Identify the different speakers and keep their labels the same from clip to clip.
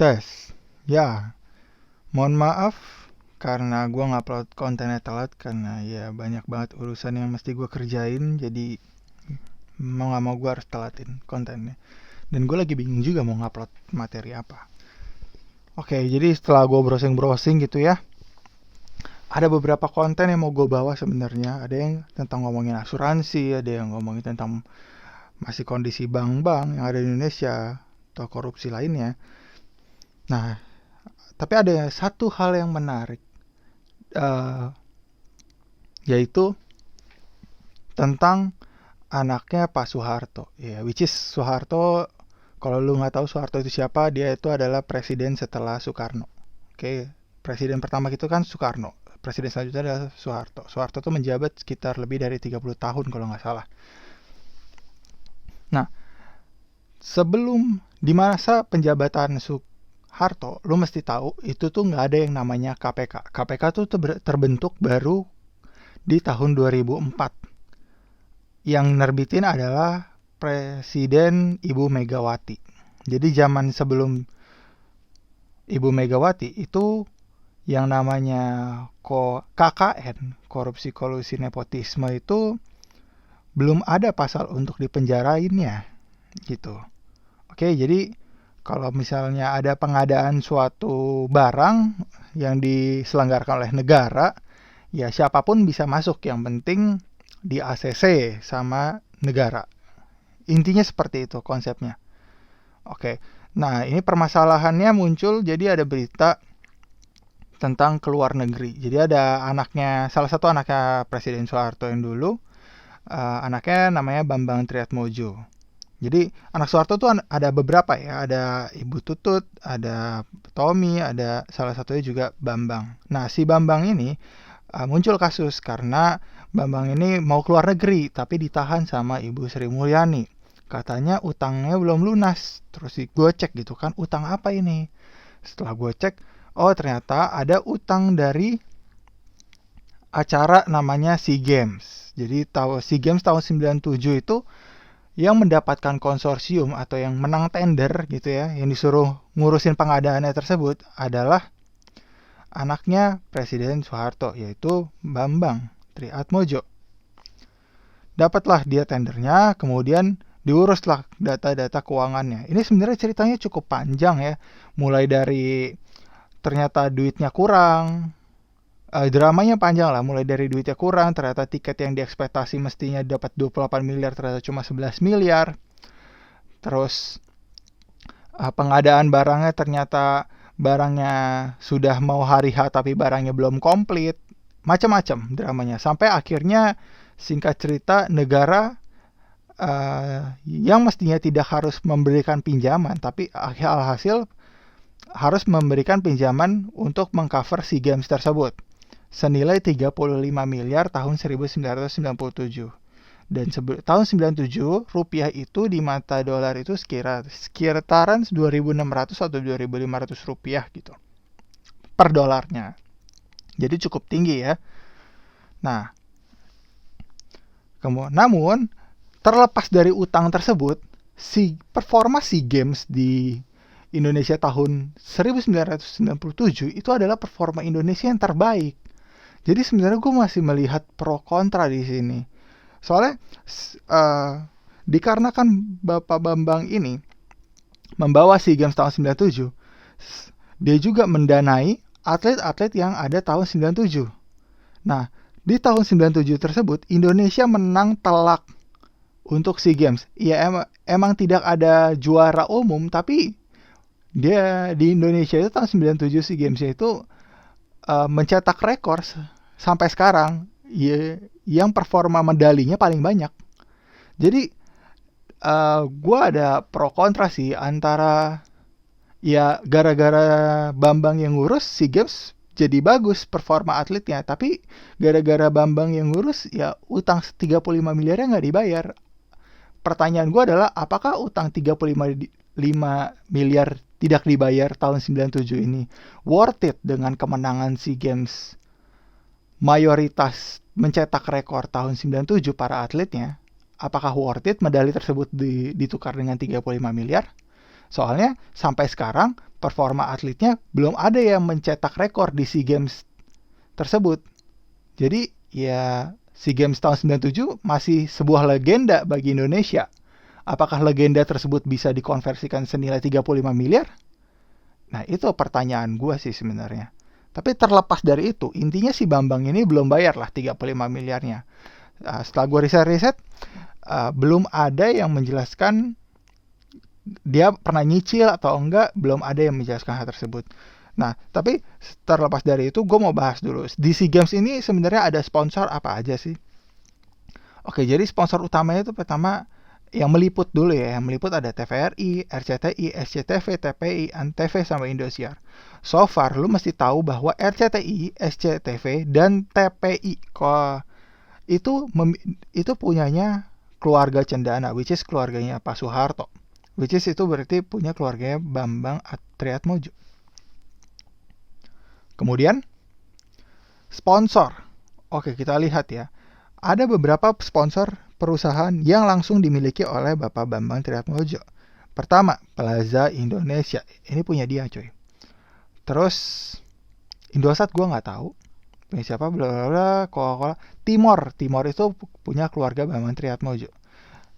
Speaker 1: Tes. Ya, mohon maaf karena gue ngupload kontennya telat karena ya banyak banget urusan yang mesti gue kerjain, jadi mau gak mau gue harus telatin kontennya. Dan gue lagi bingung juga mau ngupload materi apa. Oke, jadi setelah gue browsing-browsing gitu ya, ada beberapa konten yang mau gue bawa sebenarnya. Ada yang tentang ngomongin asuransi, ada yang ngomongin tentang masih kondisi bank-bank yang ada di Indonesia atau korupsi lainnya. Nah, tapi ada satu hal yang menarik, eh, yaitu tentang anaknya Pak Soeharto. Ya, which is Soeharto. Kalau lu nggak tahu Soeharto itu siapa, dia itu adalah presiden setelah Soekarno. Oke, presiden pertama itu kan Soekarno. Presiden selanjutnya adalah Soeharto. Soeharto itu menjabat sekitar lebih dari 30 tahun kalau nggak salah. Nah, sebelum di masa penjabatan Soeharto, lu mesti tahu itu tuh nggak ada yang namanya KPK. KPK tuh terbentuk baru di tahun 2004. Yang nerbitin adalah Presiden Ibu Megawati. Jadi zaman sebelum Ibu Megawati itu yang namanya KKN, korupsi kolusi nepotisme, itu belum ada pasal untuk dipenjarainnya gitu. Oke, jadi kalau misalnya ada pengadaan suatu barang yang diselenggarakan oleh negara, ya siapapun bisa masuk, yang penting di ACC sama negara. Intinya seperti itu konsepnya. Oke, nah ini permasalahannya muncul, jadi ada berita tentang keluar negeri. Jadi ada anaknya, salah satu anaknya Presiden Soeharto yang dulu, anaknya namanya Bambang Triatmojo. Jadi anak Soeharto tuh ada beberapa ya, ada Ibu Tutut, ada Tommy, ada salah satunya juga Bambang. Nah, si Bambang ini muncul kasus karena Bambang ini mau keluar negeri tapi ditahan sama Ibu Sri Mulyani. Katanya utangnya belum lunas. Terus gue cek gitu kan, utang apa ini? Setelah gue cek, oh ternyata ada utang dari acara namanya SEA Games. Jadi SEA Games tahun 97 itu yang mendapatkan konsorsium atau yang menang tender gitu ya, yang disuruh ngurusin pengadaannya tersebut adalah anaknya Presiden Soeharto, yaitu Bambang Triatmojo. Dapatlah dia tendernya, kemudian diuruslah data-data keuangannya. Ini sebenarnya ceritanya cukup panjang ya, mulai dari ternyata duitnya kurang, dramanya panjang lah, mulai dari duitnya kurang, ternyata tiket yang diekspektasi mestinya dapat 28 miliar ternyata cuma 11 miliar. Terus pengadaan barangnya ternyata barangnya sudah mau hari H tapi barangnya belum komplit. Macam-macam dramanya, sampai akhirnya singkat cerita negara yang mestinya tidak harus memberikan pinjaman, tapi alhasil harus memberikan pinjaman untuk mengcover SEA Games tersebut senilai 35 miliar tahun 1997. Dan tahun 97 rupiah itu di mata dolar itu sekitaran 2.600 atau 2.500 rupiah gitu per dolarnya. Jadi cukup tinggi ya. Nah, namun terlepas dari utang tersebut, performa SEA Games di Indonesia tahun 1997 itu adalah performa Indonesia yang terbaik. Jadi sebenarnya gue masih melihat pro kontra di sini. Soalnya dikarenakan Bapak Bambang ini membawa SEA Games tahun 97, dia juga mendanai atlet-atlet yang ada tahun 97. Nah, di tahun 97 tersebut Indonesia menang telak untuk SEA Games. Ya emang tidak ada juara umum, tapi dia di Indonesia itu tahun 97 SEA Games itu mencetak rekor sampai sekarang ya, yang performa medalinya paling banyak. Jadi gue ada pro kontra sih, antara ya gara-gara Bambang yang ngurus SEA Games jadi bagus performa atletnya, tapi gara-gara Bambang yang ngurus ya utang 35 miliarnya nggak dibayar. Pertanyaan gue adalah, apakah utang 35 miliar tidak dibayar tahun 97 ini worth it dengan kemenangan SEA Games mayoritas mencetak rekor tahun 97 para atletnya? Apakah worth it medali tersebut ditukar dengan 35 miliar? Soalnya sampai sekarang performa atletnya belum ada yang mencetak rekor di SEA Games tersebut. Jadi ya SEA Games tahun 97 masih sebuah legenda bagi Indonesia. Apakah legenda tersebut bisa dikonversikan senilai 35 miliar? Nah itu pertanyaan gue sih sebenarnya. Tapi terlepas dari itu, intinya si Bambang ini belum bayar lah 35 miliarnya. Setelah gue riset-riset, belum ada yang menjelaskan dia pernah nyicil atau enggak, belum ada yang menjelaskan hal tersebut. Nah, tapi terlepas dari itu, gue mau bahas dulu. Di SEA Games ini sebenarnya ada sponsor apa aja sih? Oke, jadi sponsor utamanya itu pertama yang meliput dulu ya. Yang meliput ada TVRI, RCTI, SCTV, TPI, Antv, sama Indosiar. So far, lu mesti tahu bahwa RCTI, SCTV, dan TPI itu punyanya keluarga Cendana, which is keluarganya Pak Soeharto. Which is itu berarti punya keluarganya Bambang Triatmojo. Kemudian sponsor. Oke, kita lihat ya. Ada beberapa sponsor perusahaan yang langsung dimiliki oleh Bapak Bambang Triatmojo. Pertama, Plaza Indonesia. Ini punya dia, coy. Terus Indosat gue nggak tahu. Punya siapa? Blablabla. Coca-Cola. Timor itu punya keluarga Bambang Triatmojo.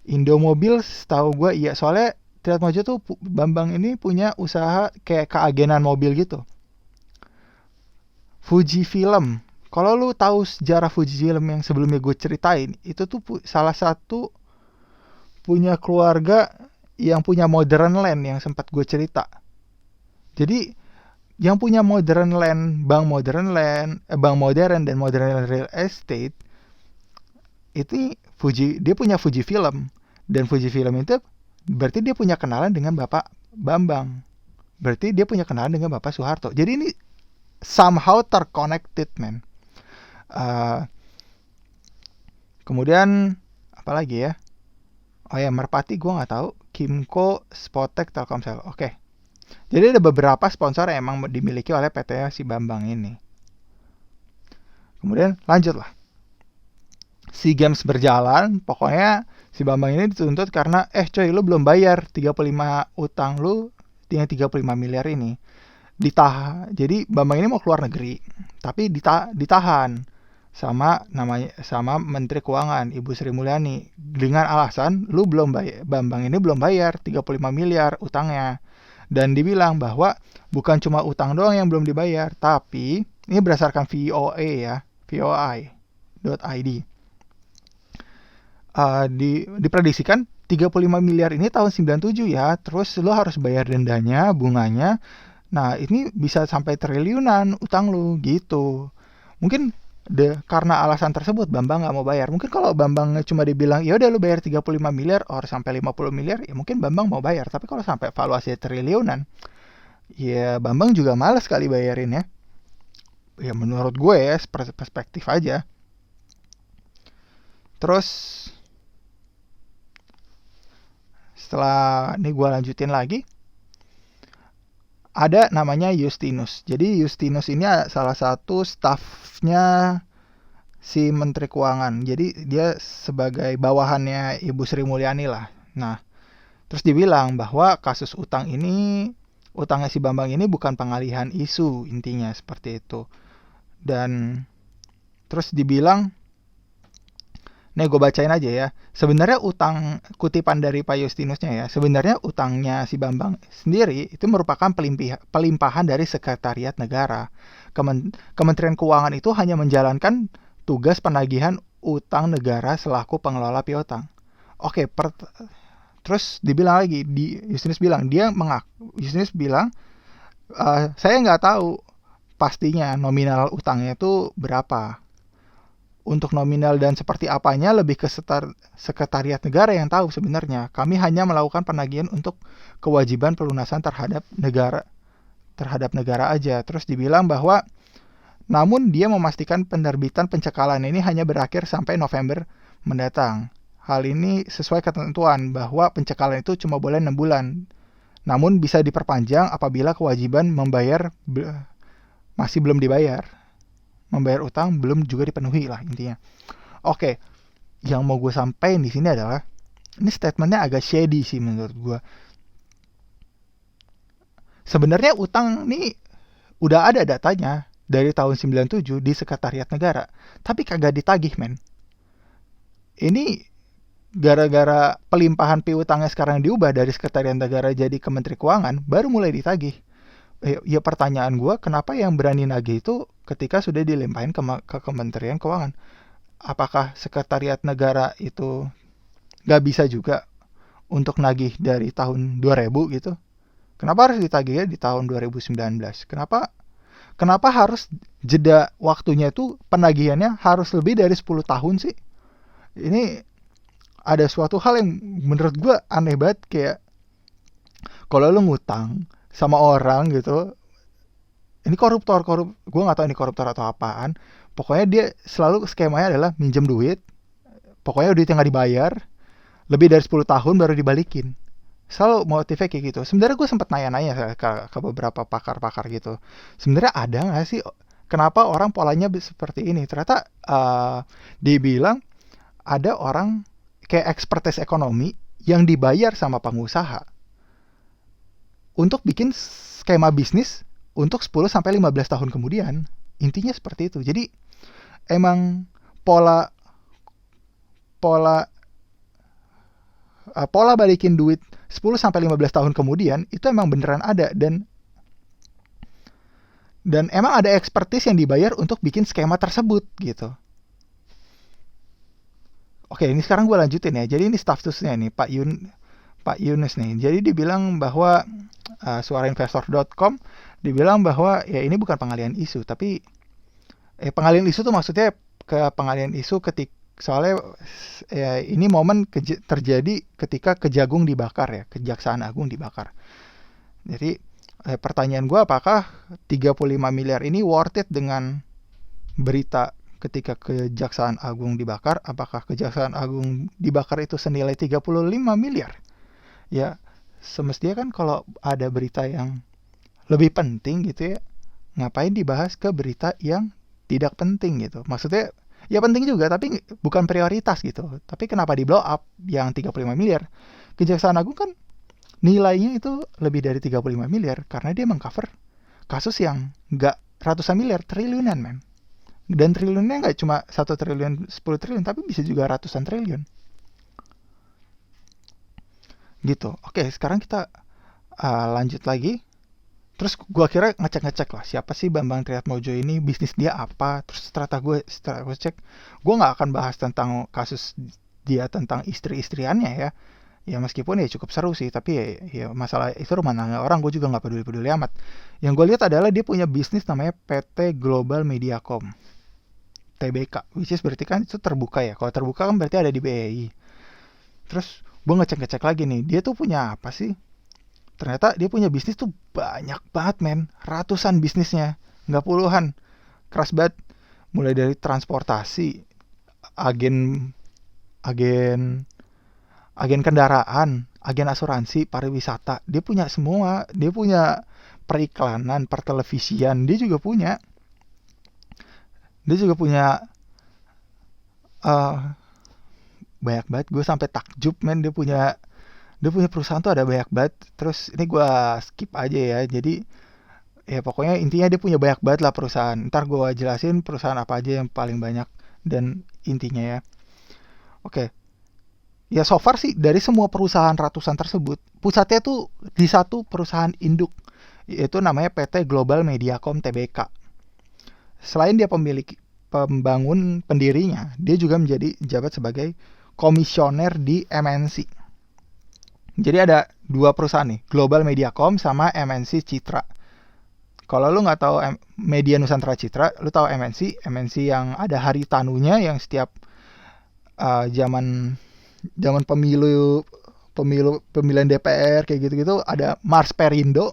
Speaker 1: Indomobil setahu gue iya, soalnya Triatmojo tuh Bambang ini punya usaha kayak keagenan mobil gitu. Fuji Film. Kalau lu tahu sejarah Fuji Film yang sebelumnya gue ceritain, itu tuh salah satu punya keluarga yang punya Modern Land yang sempat gue cerita. Jadi yang punya Modern Land, Bank Modern dan Modern Real Estate itu dia punya Fuji Film, dan Fuji Film itu berarti dia punya kenalan dengan Bapak Bambang. Berarti dia punya kenalan dengan Bapak Soeharto. Jadi ini somehow terconnected, man. Kemudian apa lagi ya? Oh ya, Merpati gue nggak tahu. Kimco, Spotek, Telkomsel. Oke. Jadi ada beberapa sponsor yang emang dimiliki oleh PT si Bambang ini. Kemudian lanjutlah. SEA Games berjalan, pokoknya si Bambang ini dituntut karena coy, lu belum bayar 35 utang lu dengan 35 miliar ini. Jadi Bambang ini mau keluar negeri, tapi ditahan sama Menteri Keuangan Ibu Sri Mulyani dengan alasan Bambang ini belum bayar 35 miliar utangnya. Dan dibilang bahwa bukan cuma utang doang yang belum dibayar, tapi ini berdasarkan VOA ya, voi.id. Diprediksikan 35 miliar ini tahun 97 ya, terus lo harus bayar dendanya, bunganya. Nah, ini bisa sampai triliunan utang lo gitu. Mungkin karena alasan tersebut Bambang nggak mau bayar. Mungkin kalau Bambang cuma dibilang ya udah lo bayar 35 miliar or sampai 50 miliar, ya mungkin Bambang mau bayar. Tapi kalau sampai valuasi triliunan, ya Bambang juga males kali bayarin ya. Ya menurut gue ya, perspektif aja. Terus setelah ini gue lanjutin lagi, ada namanya Justinus. Jadi Justinus ini salah satu stafnya si Menteri Keuangan. Jadi dia sebagai bawahannya Ibu Sri Mulyani lah. Nah, terus dibilang bahwa kasus utangnya si Bambang ini bukan pengalihan isu, intinya seperti itu. Dan terus dibilang, nih gue bacain aja ya. Sebenarnya utang, kutipan dari Pak Justinusnya ya, sebenarnya utangnya si Bambang sendiri itu merupakan pelimpahan dari Sekretariat Negara. Kementerian Keuangan itu hanya menjalankan tugas penagihan utang negara selaku pengelola piutang. Oke, terus dibilang lagi, Justinus bilang, saya nggak tahu pastinya nominal utangnya itu berapa. Untuk nominal dan seperti apanya lebih ke Sekretariat Negara yang tahu sebenarnya. Kami hanya melakukan penagihan untuk kewajiban pelunasan terhadap negara aja. Terus dibilang bahwa namun dia memastikan penerbitan pencekalan ini hanya berakhir sampai November mendatang. Hal ini sesuai ketentuan bahwa pencekalan itu cuma boleh 6 bulan. Namun bisa diperpanjang apabila kewajiban membayar masih belum dibayar. Membayar utang belum juga dipenuhi lah intinya. Oke, yang mau gue sampaikan di sini adalah ini statementnya agak shady sih menurut gue. Sebenarnya utang nih udah ada datanya dari tahun 97 di Sekretariat Negara, tapi kagak ditagih, men. Ini gara-gara pelimpahan piutangnya sekarang diubah dari Sekretariat Negara jadi Kementerian Keuangan, baru mulai ditagih. Ya pertanyaan gue, kenapa yang berani nagih itu ketika sudah dilimpahin ke Kementerian Keuangan? Apakah Sekretariat Negara itu gak bisa juga untuk nagih dari tahun 2000 gitu? Kenapa harus ditagihnya di tahun 2019? Kenapa harus jeda waktunya itu penagihannya harus lebih dari 10 tahun sih? Ini ada suatu hal yang menurut gue aneh banget, kayak kalau lu ngutang sama orang gitu, ini koruptor, gue nggak tahu ini koruptor atau apaan. Pokoknya dia selalu skemanya adalah minjem duit, pokoknya duit yang nggak dibayar lebih dari 10 tahun baru dibalikin. Selalu motifnya kayak gitu. Sebenarnya gue sempat nanya-nanya ke beberapa pakar-pakar gitu. Sebenarnya ada nggak sih kenapa orang polanya seperti ini? Ternyata dibilang ada orang kayak ekspertis ekonomi yang dibayar sama pengusaha untuk bikin skema bisnis untuk 10 sampai 15 tahun kemudian. Intinya seperti itu. Jadi emang pola balikin duit 10 sampai 15 tahun kemudian itu emang beneran ada, dan emang ada ekspertis yang dibayar untuk bikin skema tersebut gitu. Oke, ini sekarang gue lanjutin ya. Jadi ini statusnya nih Pak Yunus nih. Jadi dibilang bahwa suarainvestor.com dibilang bahwa ya ini bukan pengalihan isu, tapi pengalihan isu tuh maksudnya ke pengalihan isu soalnya ya, ini momen terjadi ketika Kejagung dibakar ya, Kejaksaan Agung dibakar. Jadi pertanyaan gue, apakah 35 miliar ini worth it dengan berita ketika Kejaksaan Agung dibakar? Apakah Kejaksaan Agung dibakar itu senilai 35 miliar? Ya semestinya kan kalau ada berita yang lebih penting gitu ya, ngapain dibahas ke berita yang tidak penting gitu. Maksudnya ya penting juga, tapi bukan prioritas gitu. Tapi kenapa di blow up yang 35 miliar? Kejaksaan Agung kan nilainya itu lebih dari 35 miliar karena dia mengcover kasus yang nggak ratusan miliar, triliunan, men. Dan triliunnya nggak cuma 1 triliun, 10 triliun, tapi bisa juga ratusan triliun. Gitu. Oke, sekarang kita lanjut lagi. Terus gue kira ngecek lah, siapa sih Bambang Triatmojo ini, bisnis dia apa. Terus setelah gue cek, gue gak akan bahas tentang kasus dia tentang istri-istriannya ya. Ya meskipun ya cukup seru sih, tapi ya masalah itu rumah tangga orang, gue juga gak peduli-peduli amat. Yang gue lihat adalah dia punya bisnis namanya PT Global Mediacom, TBK, which is berarti kan itu terbuka ya. Kalau terbuka kan berarti ada di BEI. Terus gue ngecek lagi nih, dia tuh punya apa sih? Ternyata dia punya bisnis tuh banyak banget, men. Ratusan bisnisnya, nggak puluhan. Keras banget. Mulai dari transportasi, agen kendaraan, agen asuransi, pariwisata. Dia punya semua. Dia punya periklanan, pertelevisian. Dia juga punya banyak banget. Gue sampai takjub, men. Dia punya perusahaan tuh ada banyak banget. Terus ini gue skip aja ya. Jadi ya pokoknya intinya dia punya banyak banget lah perusahaan. Ntar gue jelasin perusahaan apa aja yang paling banyak dan intinya ya. Oke. Ya so far sih dari semua perusahaan ratusan tersebut, pusatnya tuh di satu perusahaan induk, yaitu namanya PT Global Mediacom TBK. Selain dia pendirinya, dia juga menjadi jabat sebagai komisioner di MNC. Jadi ada dua perusahaan nih, Global Mediacom sama MNC Citra. Kalau lu nggak tahu Media Nusantara Citra, lu tahu MNC yang ada hari tanunya, yang setiap zaman pemilihan DPR kayak gitu-gitu ada Mars Perindo.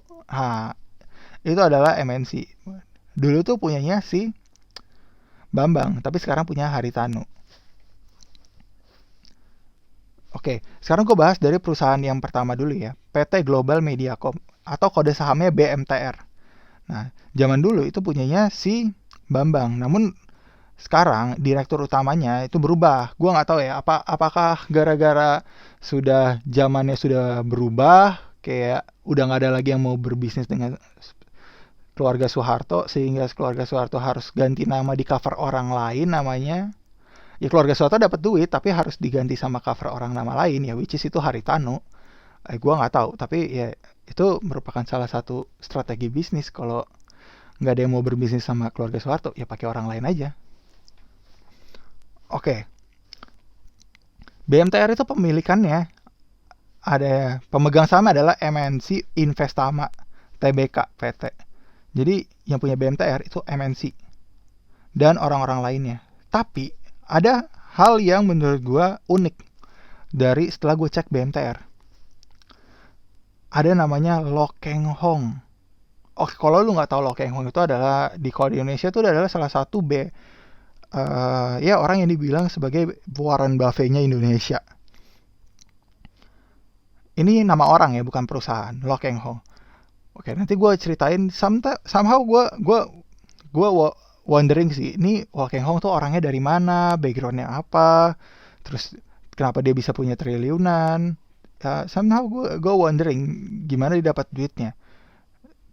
Speaker 1: Itu adalah MNC. Dulu tuh punyanya si Bambang, tapi sekarang punya Haritanu. Oke, sekarang gue bahas dari perusahaan yang pertama dulu ya, PT Global Mediacom, atau kode sahamnya BMTR. Nah, zaman dulu itu punyanya si Bambang, namun sekarang direktur utamanya itu berubah. Gue nggak tahu ya, apakah gara-gara zamannya sudah berubah, kayak udah nggak ada lagi yang mau berbisnis dengan keluarga Soeharto, sehingga keluarga Soeharto harus ganti nama di cover orang lain namanya. Ya keluarga Soeharto dapat duit tapi harus diganti sama cover orang nama lain, ya which is itu Haritano. Gue nggak tahu, tapi ya itu merupakan salah satu strategi bisnis. Kalau nggak ada yang mau berbisnis sama keluarga Soeharto, ya pakai orang lain aja. Oke. BMTR itu pemilikannya, ada pemegang saham adalah MNC Investama Tbk PT. Jadi yang punya BMTR itu MNC dan orang-orang lainnya. Tapi ada hal yang menurut gue unik dari setelah gue cek BMTR. Ada namanya Lo Keng Hong. Oke, kalau lu nggak tahu Lo Keng Hong itu adalah di Indonesia itu adalah salah satu ya orang yang dibilang sebagai Warren Buffett-nya Indonesia. Ini nama orang ya, bukan perusahaan. Lo Keng Hong. Oke, nanti gue ceritain. Somehow gue wondering sih, ini Lo Keng Hong tuh orangnya dari mana, backgroundnya apa, terus kenapa dia bisa punya triliunan. Somehow gue wondering gimana dia dapat duitnya.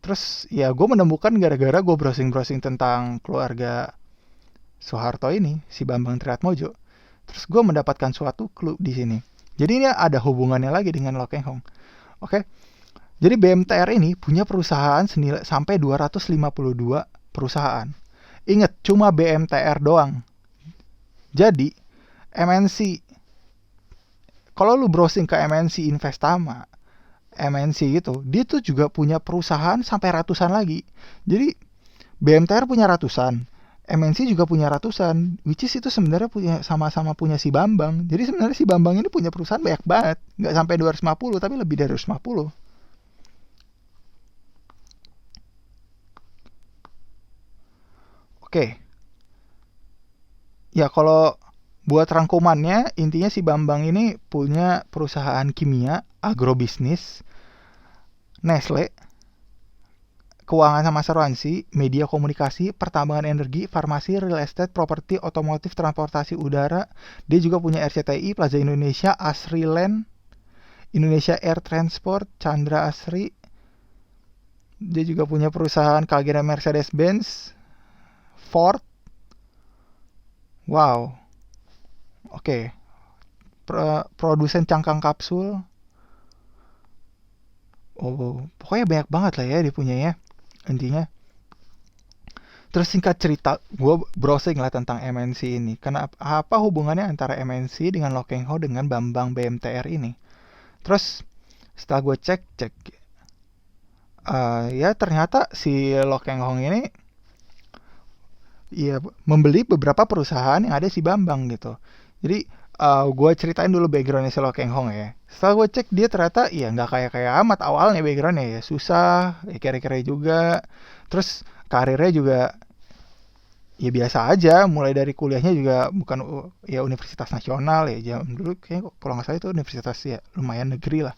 Speaker 1: Terus ya gue menemukan gara-gara gue browsing tentang keluarga Soeharto ini, si Bambang Triatmojo. Terus gue mendapatkan suatu clue di sini. Jadi ini ada hubungannya lagi dengan Lo Keng Hong. Oke. Jadi BMTR ini punya perusahaan senilai sampai 252 perusahaan. Ingat, cuma BMTR doang. Jadi MNC, kalau lu browsing ke MNC Investama, MNC gitu, dia tuh juga punya perusahaan sampai ratusan lagi. Jadi BMTR punya ratusan, MNC juga punya ratusan, which is itu sebenarnya punya sama-sama punya si Bambang. Jadi sebenarnya si Bambang ini punya perusahaan banyak banget, nggak sampai 250 tapi lebih dari 250. Oke. Ya kalau buat rangkumannya, intinya si Bambang ini punya perusahaan kimia, agrobisnis, Nestle, keuangan sama asuransi, media komunikasi, pertambangan energi, farmasi, real estate, properti, otomotif, transportasi udara. Dia juga punya RCTI, Plaza Indonesia, Asri Land, Indonesia Air Transport, Chandra Asri. Dia juga punya perusahaan KGN Mercedes-Benz, Ford. Wow. Oke. Produsen cangkang kapsul. Oh, pokoknya banyak banget lah ya dia punya ya. Intinya. Terus singkat cerita, gue browsing lah tentang MNC ini. Kenapa, apa hubungannya antara MNC dengan Lo Keng Hong dengan Bambang BMTR ini? Terus setelah gue cek, ya ternyata si Lo Keng Hong ini ya membeli beberapa perusahaan yang ada si Bambang gitu. Jadi gue ceritain dulu backgroundnya si Lo Keng Hong ya. Setelah gue cek, dia ternyata ya nggak kayak amat awalnya backgroundnya ya, susah, ya kere-kere juga. Terus karirnya juga ya biasa aja, mulai dari kuliahnya juga bukan ya universitas nasional ya, jam dulu kayaknya kalau nggak salah itu universitas ya lumayan negeri lah.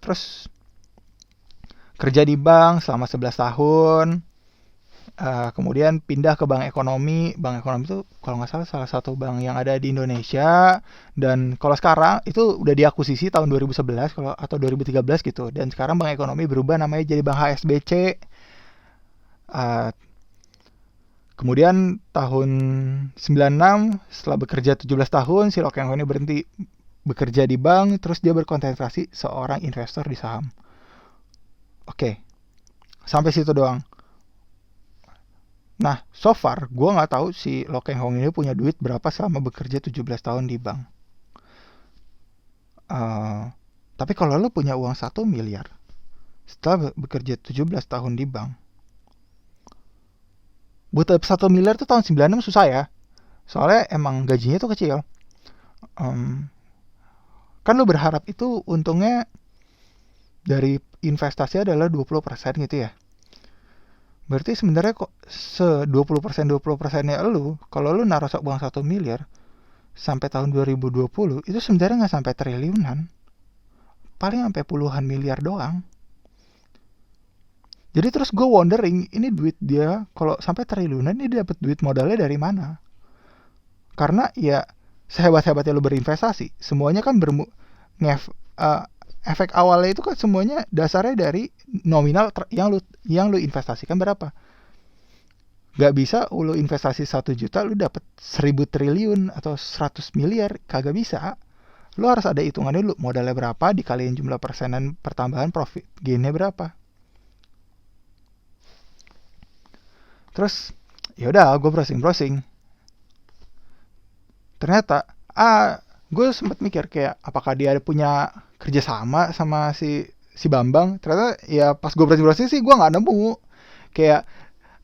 Speaker 1: Terus kerja di bank selama 11 tahun. Kemudian pindah ke Bank Ekonomi. Bank Ekonomi itu kalau nggak salah satu bank yang ada di Indonesia. Dan kalau sekarang itu udah diakuisisi tahun 2011 atau 2013 gitu. Dan sekarang Bank Ekonomi berubah namanya jadi Bank HSBC. Kemudian tahun 96 setelah bekerja 17 tahun si Lo Keng Hong ini berhenti bekerja di bank. Terus dia berkonsentrasi seorang investor di saham. Oke. Sampai situ doang. Nah, so far gue nggak tahu si Lo Keng Hong ini punya duit berapa selama bekerja 17 tahun di bank. Tapi kalau lo punya uang 1 miliar setelah bekerja 17 tahun di bank, buat 1 miliar tuh tahun 96 susah ya. Soalnya emang gajinya tuh kecil. Kan lo berharap itu untungnya dari investasi adalah 20% gitu ya. Berarti sebenarnya kok 20%-20%-nya lu, kalau lu naruh uang 1 miliar sampai tahun 2020, itu sebenarnya nggak sampai triliunan. Paling sampai puluhan miliar doang. Jadi terus gue wondering, ini duit dia kalau sampai triliunan, ini dia dapat duit modalnya dari mana? Karena ya sehebat-hebatnya lu berinvestasi, semuanya kan efek awalnya itu kan semuanya dasarnya dari nominal yang lu investasikan berapa. Gak bisa lu investasi 1 juta lu dapat 1.000 triliun atau 100 miliar, kagak bisa. Lu harus ada hitungannya dulu, modalnya berapa dikaliin jumlah persenan pertambahan profit gainnya berapa. Terus ya udah gue browsing. Ternyata gue sempat mikir kayak apakah dia ada punya kerjasama sama si Bambang. Ternyata ya pas gue browsing sih gue nggak nemu kayak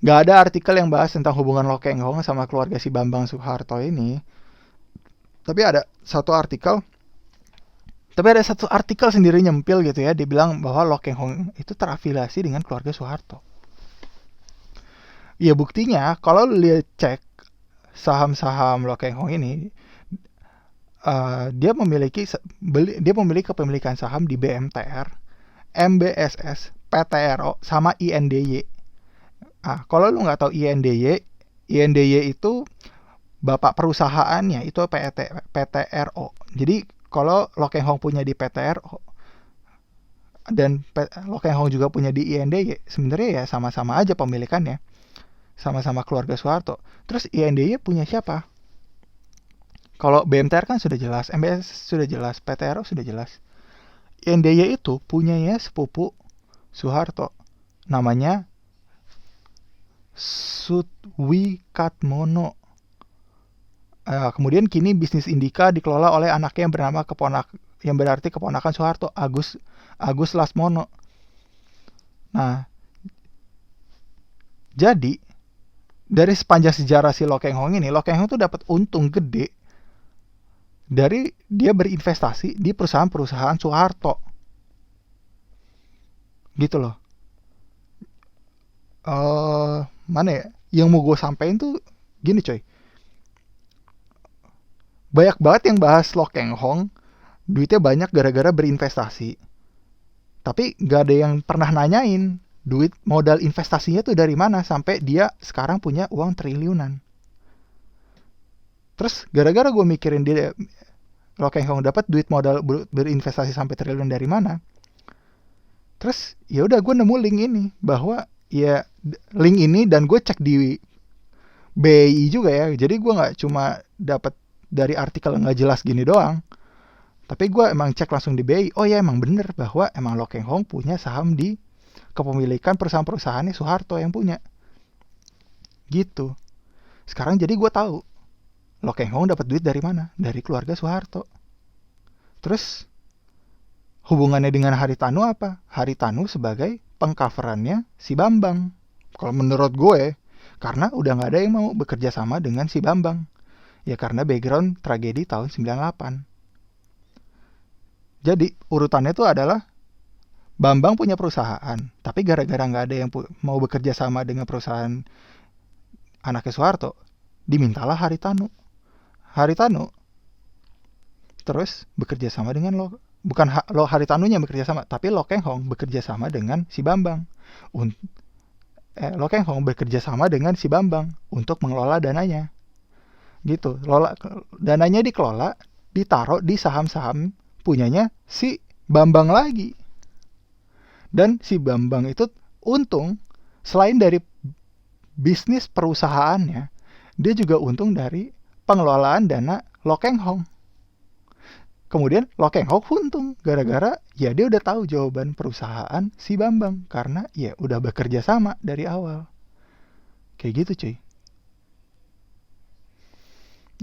Speaker 1: nggak ada artikel yang bahas tentang hubungan Lo Keng Hong sama keluarga si Bambang Soeharto ini. Tapi ada satu artikel sendiri nyempil gitu ya, dia bilang bahwa Lo Keng Hong itu terafiliasi dengan keluarga Soeharto. Ya buktinya kalau lihat cek saham-saham Lo Keng Hong ini, dia memiliki kepemilikan saham di BMTR, MBSS, PTRO sama INDY. Kalau lu nggak tahu INDY itu bapak perusahaannya itu PTRO. Jadi kalau Lo Keng Hong punya di PTRO dan Lo Keng Hong juga punya di INDY, sebenarnya ya sama-sama aja pemilikannya, sama-sama keluarga Soeharto. Terus INDY punya siapa? Kalau BMTR kan sudah jelas, MBS sudah jelas, PTRO sudah jelas. INDY itu punyanya sepupu Soeharto, namanya Sutwikatmono. Kemudian kini bisnis Indika dikelola oleh anaknya yang bernama yang berarti keponakan Soeharto, Agus Lasmono. Nah, jadi dari sepanjang sejarah si Lo Keng Hong ini, Lo Keng Hong tuh dapat untung gede dari dia berinvestasi di perusahaan-perusahaan Soeharto. Gitu loh. Mana ya? Yang mau gue sampein tuh gini coy. Banyak banget yang bahas Lo Keng Hong, duitnya banyak gara-gara berinvestasi. Tapi gak ada yang pernah nanyain duit modal investasinya tuh dari mana sampai dia sekarang punya uang triliunan. Terus gara-gara gue mikirin dia Lo Keng Hong dapat duit modal berinvestasi sampai triliun dari mana. Terus ya udah gue nemu link ini bahwa ya link ini, dan gue cek di BI juga ya. Jadi gue nggak cuma dapat dari artikel nggak jelas gini doang, tapi gue emang cek langsung di BI. Oh ya emang bener bahwa emang Lo Keng Hong punya saham di kepemilikan perusahaan-perusahaannya Soeharto yang punya. Gitu. Sekarang jadi gue tahu Lo Keng Hong dapat duit dari mana? Dari keluarga Soeharto. Terus hubungannya dengan Haritanu apa? Haritanu sebagai pengcoverannya si Bambang. Kalau menurut gue, karena udah nggak ada yang mau bekerja sama dengan si Bambang. Ya karena background tragedi tahun 98. Jadi urutannya itu adalah Bambang punya perusahaan, tapi gara-gara nggak ada yang mau bekerja sama dengan perusahaan anaknya Soeharto, dimintalah Haritanu. Haritanu terus bekerja sama dengan bukan Haritanunya bekerja sama, tapi Lo Keng Hong bekerja sama dengan si Bambang. Lo Keng Hong bekerja sama dengan si Bambang untuk mengelola dananya. Gitu. Dananya dikelola, ditaruh di saham-saham punyanya si Bambang lagi. Dan si Bambang itu untung selain dari bisnis perusahaannya, dia juga untung dari pengelolaan dana Lo Keng Hong. Kemudian Lo Keng Hong untung gara-gara ya dia udah tahu jawaban perusahaan si Bambang karena ya udah bekerja sama dari awal. Kayak gitu cuy.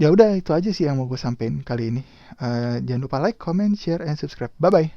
Speaker 1: Ya udah itu aja sih yang mau gue sampein kali ini. Jangan lupa like, comment, share, and subscribe. Bye bye.